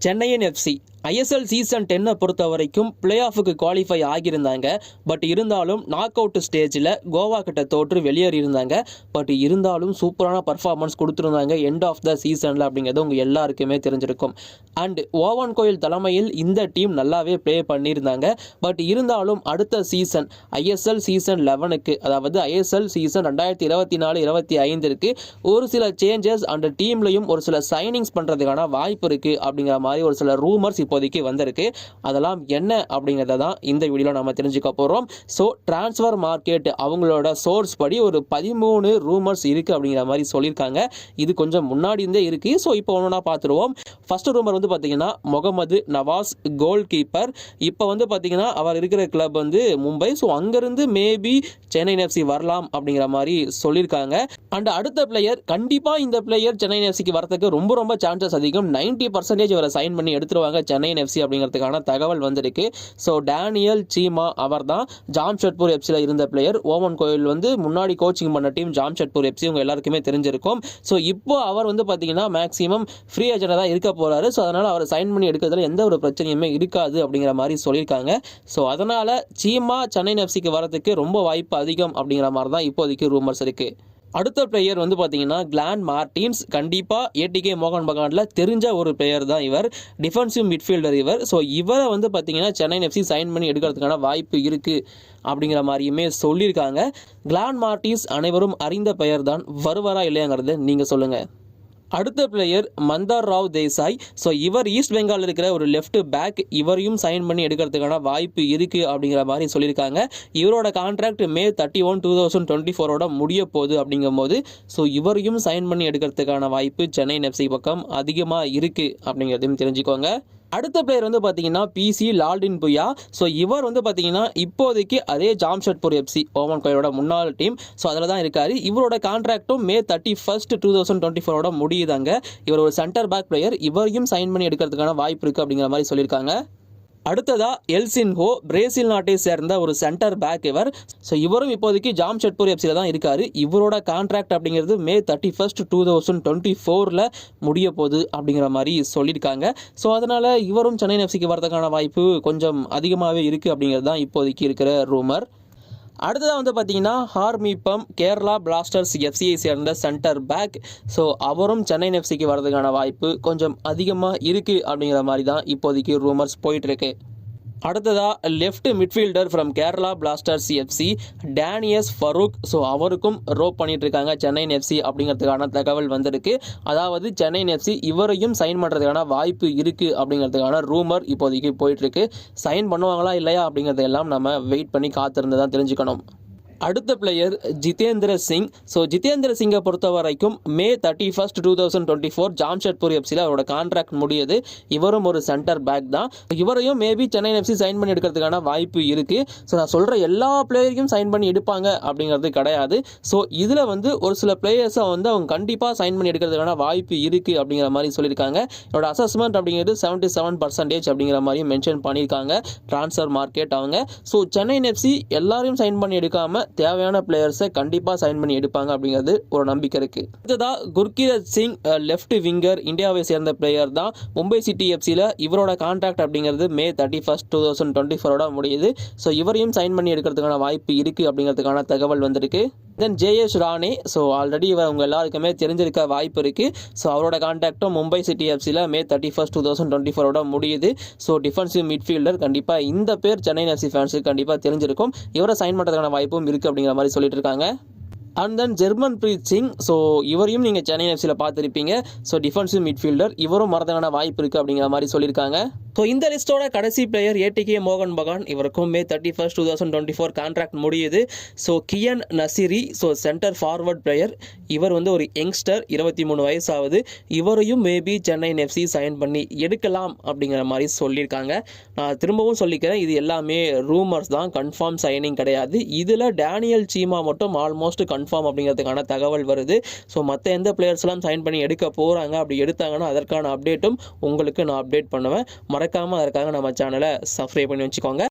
சென்னையின் FC ISL season 10 பொறுத்த வரைக்கும் பிளே ஆஃபுக்கு குவாலிஃபை ஆகியிருந்தாங்க. பட் இருந்தாலும் நாக் அவுட் ஸ்டேஜில் கோவா கிட்ட தோற்று வெளியேறி இருந்தாங்க. பட் இருந்தாலும் சூப்பரான பர்ஃபார்மன்ஸ் கொடுத்துருந்தாங்க எண்ட் ஆஃப் த சீசனில் அப்படிங்கிறது உங்கள் எல்லாருக்குமே தெரிஞ்சிருக்கும். அண்ட் ஓவன் கோயில் தலைமையில் இந்த டீம் நல்லாவே ப்ளே பண்ணியிருந்தாங்க. பட் இருந்தாலும் அடுத்த சீசன் ஐஎஸ்எல் சீசன் 11க்கு அதாவது ஐஎஸ்எல் சீசன் 2024-25க்கு ஒரு சில சேஞ்சஸ் அண்ட் டீம்லையும் ஒரு சில சைனிங்ஸ் பண்ணுறதுக்கான வாய்ப்பு இருக்குது அப்படிங்கிற மாதிரி ஒரு சில ரூமர்ஸ் இப்போதைக்கு வந்திருக்கு. அதெல்லாம் என்ன அப்படிங்கிறத தான் இந்த வீடியோவில் நம்ம தெரிஞ்சுக்க போகிறோம். ஸோ டிரான்ஸ்ஃபர் மார்க்கெட் அவங்களோட சோர்ஸ் படி ஒரு 13 ரூமர்ஸ் இருக்குது அப்படிங்கிற மாதிரி சொல்லியிருக்காங்க. இது கொஞ்சம் முன்னாடி இருந்தே இருக்குது. ஸோ இப்போ ஒன்றா பார்த்துருவோம். ஃபர்ஸ்ட் ரூமர் வந்து பார்த்தீங்கன்னா முகமது நவாஸ் கோல் கீப்பர். இப்போ வந்து பார்த்தீங்கன்னா அவர் இருக்கிற கிளப் வந்து மும்பை. ஸோ அங்கேருந்து மேபி சென்னை எஃப்சி வரலாம் அப்படிங்கிற மாதிரி சொல்லியிருக்காங்க. அண்ட் அடுத்த பிளேயர் கண்டிப்பாக இந்த பிளேயர் சென்னை எஃப்சிக்கு வரதுக்கு ரொம்ப ரொம்ப சான்சஸ் அதிகம். 90% இவரை சைன் பண்ணி எடுத்துருவாங்க சென்னை எஃப்சி அப்படிங்கிறதுக்கான தகவல் வந்திருக்கு. ஸோ டேனியல் சீமா அவர் தான் ஜாம்ஷெட்பூர் எஃப்சியில் இருந்த பிளேயர். ஓவன் கோயில் வந்து முன்னாடி கோச்சிங் பண்ண டீம் ஜாம்ஷெட்பூர் எஃப்சி உங்க எல்லாருக்குமே தெரிஞ்சிருக்கும். ஸோ இப்போ அவர் வந்து பார்த்தீங்கன்னா மேக்ஸிமம் ஃப்ரீ ஏஜென்டாக தான் இருக்க போறாரு. ஸோ அதனால் அவர் சைன் பண்ணி எடுக்கிறதுல எந்த ஒரு பிரச்சனையுமே இருக்காது அப்படிங்கிற மாதிரி சொல்லியிருக்காங்க. ஸோ அதனால் சீமா சென்னை எஃப்சிக்கு வரதுக்கு ரொம்ப வாய்ப்பு அதிகம் அப்படிங்கிற மாதிரி தான் இப்போதைக்கு ரூமர்ஸ் இருக்கு. அடுத்த பிளேயர் வந்து பார்த்தீங்கன்னா கிளான் மார்டின்ஸ். கண்டிப்பாக ஏடிகே மோகன் பகானில் தெரிஞ்ச ஒரு பிளேயர் தான் இவர். டிஃபென்சிவ் மிட்ஃபீல்டர் இவர். ஸோ இவரை வந்து பார்த்தீங்கன்னா சென்னை எஃப்சி சைன் பண்ணி எடுக்கிறதுக்கான வாய்ப்பு இருக்குது அப்படிங்கிற மாதிரியுமே சொல்லியிருக்காங்க. கிளான் மார்டின்ஸ் அனைவரும் அறிந்த பெயர் தான். வருவாரா இல்லையாங்கிறது நீங்கள் சொல்லுங்கள். அடுத்த பிளேயர் மந்தார் ராவ் தேசாய். ஸோ இவர் ஈஸ்ட் பெங்கால் இருக்கிற ஒரு லெஃப்ட் பேக். இவரையும் சைன் பண்ணி எடுக்கிறதுக்கான வாய்ப்பு இருக்குது அப்படிங்கிற மாதிரி சொல்லியிருக்காங்க. இவரோட கான்ட்ராக்ட் May 31, 2024 முடிய போகுது அப்படிங்கும்போது ஸோ இவரையும் சைன் பண்ணி எடுக்கிறதுக்கான வாய்ப்பு சென்னை எஃப்சி பக்கம் அதிகமாக இருக்குது அப்படிங்கிறதையும் தெரிஞ்சுக்கோங்க. அடுத்த பிளேயர் வந்து பார்த்தீங்கன்னா பிசி லால்டின் புயா. ஸோ இவர் வந்து பார்த்தீங்கன்னா இப்போதைக்கு அதே ஜாம்ஷெட்பூர் எஃப்சி ஓவன் கோயிலோட முன்னாள் டீம். ஸோ அதில் தான் இருக்காரு. இவரோட கான்ட்ராக்டும் May 31, 2024 முடியுதாங்க. இவர் ஒரு சென்டர் பேக் பிளேயர். இவரையும் சைன் பண்ணி எடுக்கிறதுக்கான வாய்ப்பு இருக்குது அப்படிங்கிற மாதிரி சொல்லியிருக்காங்க. அடுத்ததா எல்சின்ஹோ, பிரேசில் நாட்டை சேர்ந்த ஒரு சென்டர் பேக் இவர். ஸோ இவரும் இப்போதைக்கு ஜாம்ஷெட்பூர் எஃப்சியில் தான் இருக்காரு. இவரோட கான்ட்ராக்ட் அப்படிங்கிறது May 31, 2024 முடிய போகுது அப்படிங்கிற மாதிரி சொல்லியிருக்காங்க. ஸோ அதனால் இவரும் சென்னை எஃப்சிக்கு வரதுக்கான வாய்ப்பு கொஞ்சம் அதிகமாகவே இருக்குது அப்படிங்கிறது தான் இப்போதைக்கு இருக்கிற ரூமர். அடுத்ததாக வந்து பார்த்தீங்கன்னா ஹார்மிபம் கேரளா பிளாஸ்டர்ஸ் எஃப்சியை சேர்ந்த சென்டர் பேக். ஸோ அவரும் சென்னை எஃப்சிக்கு வரதுக்கான வாய்ப்பு கொஞ்சம் அதிகமாக இருக்குது அப்படிங்கிற மாதிரி தான் இப்போதைக்கு ரூமர்ஸ் போயிட்டுருக்கு. அடுத்ததா left midfielder from Kerala Blasters FC Danish Farooq. So அவருக்கும் ரோப் பண்ணிட்டு இருக்காங்க சென்னை எஃப்சி அப்படிங்கிறதுக்கான தகவல் வந்திருக்கு. அதாவது சென்னை எஃப்சி இவரையும் சைன் பண்ணுறதுக்கான வாய்ப்பு இருக்குது அப்படிங்கிறதுக்கான ரூமர் இப்போதைக்கு போயிட்டுருக்கு. சைன் பண்ணுவாங்களா இல்லையா அப்படிங்கிறதெல்லாம் நம்ம வெயிட் பண்ணி காத்திருந்து தான் தெரிஞ்சுக்கணும். அடுத்த பிளேயர் ஜிதேந்திர சிங். ஸோ ஜிதேந்திர சிங்கை பொறுத்த வரைக்கும் May 31, 2024 ஜாம்ஷெட்பூர் எஃப்சியில் அவரோட கான்ட்ராக்ட் முடியுது. இவரும் ஒரு சென்டர் பேக் தான். இவரையும் மேபி சென்னை எஃப்சி சைன் பண்ணி எடுக்கிறதுக்கான வாய்ப்பு இருக்குது. ஸோ நான் சொல்கிற எல்லா பிளேயரையும் சைன் பண்ணி எடுப்பாங்க அப்படிங்கிறது கிடையாது. ஸோ இதில் வந்து ஒரு சில பிளேயர்ஸை வந்து அவங்க கண்டிப்பாக சைன் பண்ணி எடுக்கிறதுக்கான வாய்ப்பு இருக்குது அப்படிங்கிற மாதிரி சொல்லியிருக்காங்க. என்னோட அசஸ்மெண்ட் அப்படிங்கிறது 77% அப்படிங்கிற மாதிரி மென்ஷன் பண்ணியிருக்காங்க ட்ரான்ஸ்ஃபர் மார்க்கெட் அவங்க. ஸோ சென்னை எஃப்சி எல்லாரையும் சைன் பண்ணி எடுக்காமல் தேவையான பிளேயர்ஸை கண்டிப்பாக சைன் பண்ணி எடுப்பாங்க அப்படிங்கிறது ஒரு நம்பிக்கை இருக்குது. அடுத்ததாக குர்கிரத் சிங் லெஃப்ட் விங்கர் இந்தியாவை சேர்ந்த பிளேயர் தான். மும்பை சிட்டி எஃப்சியில் இவரோட கான்ட்ராக்ட் அப்படிங்கிறது May 31, 2024 முடியுது. ஸோ இவரையும் சைன் பண்ணி எடுக்கிறதுக்கான வாய்ப்பு இருக்குது அப்படிங்கிறதுக்கான தகவல் வந்திருக்கு. தென் ஜேஎஸ் ராணே. ஸோ ஆல்ரெடி இவர் உங்கள் எல்லாருக்குமே தெரிஞ்சிருக்க வாய்ப்பு இருக்குது. ஸோ அவரோட கான்ட்ராக்டும் மும்பை சிட்டி எஃப்சியில் May 31, 2024 முடியுது. So defensive midfielder. கண்டிப்பாக இந்த பேர் சென்னை எஃப்சி ஃபேன்ஸுக்கு கண்டிப்பாக தெரிஞ்சிருக்கும். இவரை சைன் பண்ணுறதுக்கான வாய்ப்பும் இருக்குது அப்படிங்கிற மாதிரி சொல்லிட்டு இருக்காங்க. And then Germanpreet Singh. So இவரையும் நீங்கள் சென்னை எஃப்சியில் பார்த்துருப்பீங்க. So defensive midfielder. இவரும் வரதுக்கான வாய்ப்பு இருக்குது அப்படிங்கிற மாதிரி சொல்லியிருக்காங்க. ஸோ இந்த லிஸ்ட்டோட கடைசி பிளேயர் ஏடிகே மோகன் பகான். இவருக்கும் May 31, 2024 கான்ட்ராக்ட் முடியுது. So Kean Nasiri. So centre forward player. இவர் வந்து ஒரு யங்ஸ்டர், 23 வயசு ஆகுது. இவரையும் மேபி சென்னை எஃப்சி சைன் பண்ணி எடுக்கலாம் அப்படிங்கிற மாதிரி சொல்லியிருக்காங்க. நான் திரும்பவும் சொல்லிக்கிறேன், இது எல்லாமே ரூமர்ஸ் தான், கன்ஃபார்ம் சைனிங் கிடையாது. இதில் டேனியல் சீமா மட்டும் ஆல்மோஸ்ட் கன்ஃபார்ம் அப்படிங்கிறதுக்கான தகவல் வருது. ஸோ மற்ற எந்த பிளேயர்ஸ்லாம் சைன் பண்ணி எடுக்க போகிறாங்க, அப்படி எடுத்தாங்கன்னா அதற்கான அப்டேட்டும் உங்களுக்கு நான் அப்டேட் பண்ணுவேன். மறக்காமல் அதற்காக நம்ம சேனலை சப்ஸ்கிரைப் பண்ணி வச்சுக்கோங்க.